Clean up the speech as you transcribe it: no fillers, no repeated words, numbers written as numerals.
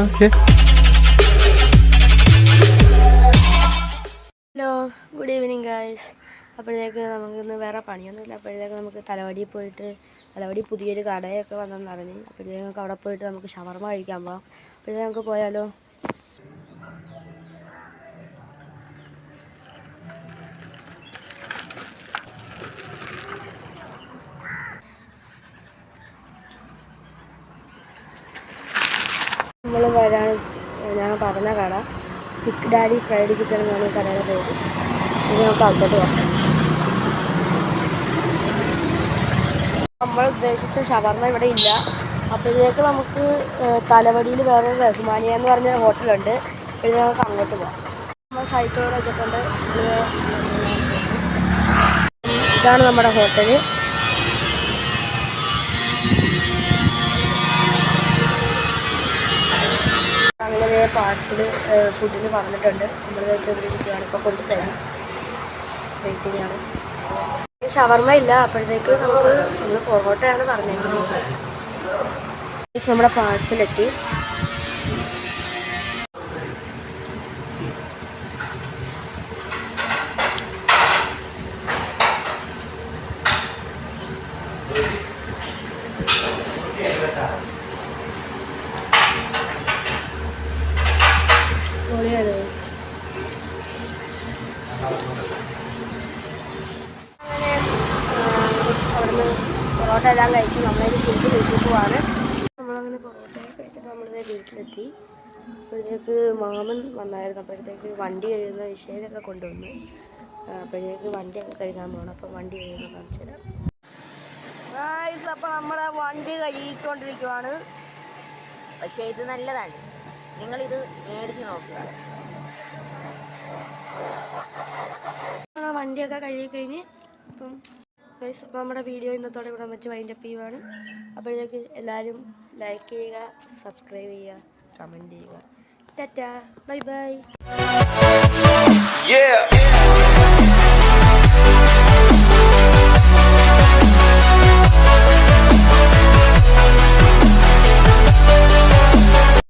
Okay. Hello, good evening guys. അപ്പോഴേക്ക് നമുക്കിന്ന് വേറെ പണിയൊന്നുമില്ല. അപ്പോഴേക്ക് നമുക്ക് തലവടി പോയിട്ട് തലവടി പുതിയൊരു കടയൊക്കെ വന്നെന്ന് അറിഞ്ഞു. അപ്പോഴേക്ക് നമുക്ക് അവിടെ പോയിട്ട് നമുക്ക് ഷവർമ കഴിക്കാൻ പോകാം. അപ്പോഴേക്ക് നമുക്ക് പോയാലോ? നമ്മൾ വരാൻ ഞാൻ പറഞ്ഞ കട ഡാഡി ഫ്രൈഡ് ചിക്കൻ എന്നാണ് കടയുടെ പേര്. ഇനി നമുക്ക് അകത്തോട്ട് പോകാം. നമ്മൾ ഉദ്ദേശിച്ച ഷവർമ ഇവിടെ ഇല്ല. അപ്പോഴേക്ക് നമുക്ക് തലവടിയിൽ വേറൊരു റഹ്മാനിയ എന്ന് പറഞ്ഞ ഹോട്ടലുണ്ട്. അപ്പോഴേക്ക് നമുക്ക് അങ്ങോട്ട് പോകാം. നമ്മൾ സൈക്കിളോട് വെച്ചിട്ടുണ്ട്. ഇതാണ് നമ്മുടെ ഹോട്ടല്. അങ്ങനെ പാർട്സിൽ ഫുഡിന് പറഞ്ഞിട്ടുണ്ട്. നമ്മളിലേക്ക് ഇവിടെ ഇരിക്കുകയാണ്. ഇപ്പോൾ കൊണ്ടുതരാം. വെയിറ്റിംഗ് ആണ്. ഷവർമ ഇല്ല. അപ്പോഴത്തേക്ക് നമ്മൾ പൊറോട്ടയാണ് പറഞ്ഞിരിക്കുന്നത്. നമ്മുടെ പാർസലെത്തി. പൊളിയാണ്. അവിടുന്ന് പൊറോട്ട എല്ലാം കഴിച്ച് നമ്മളതിന് തിരിച്ച് വീട്ടിൽ പോവാണ്. നമ്മളങ്ങനെ പൊറോട്ടയൊക്കെ കഴിച്ചിട്ട് നമ്മളിതേ വീട്ടിലെത്തി. അപ്പോഴത്തേക്ക് മാമൻ വന്നായിരുന്നു. അപ്പോഴത്തേക്ക് വണ്ടി കഴുകുന്ന വിഷയമൊക്കെ കൊണ്ടുവന്നു. അപ്പോഴത്തേക്ക് വണ്ടിയൊക്കെ കഴുകാൻ പോകണം. അപ്പം വണ്ടി കഴുകുന്ന കാണിച്ചു തരാം. അപ്പം നമ്മളെ വണ്ടി കഴുകിക്കൊണ്ടിരിക്കുവാണ്. പക്ഷേ ഇത് നല്ലതാണ്, നിങ്ങളിത് മേടിച്ച് നോക്കുക. വണ്ടിയൊക്കെ കഴുകി കഴിഞ്ഞ് അപ്പം നമ്മുടെ വീഡിയോ ഇന്നത്തോടെ ഇവിടെ വെച്ച് വൈൻഡപ്പ് ചെയ്യുവാണ്. അപ്പോഴേക്ക് എല്ലാവരും ലൈക്ക് ചെയ്യുക, സബ്സ്ക്രൈബ് ചെയ്യുക, കമൻറ്റ് ചെയ്യുക. Tata, bye bye.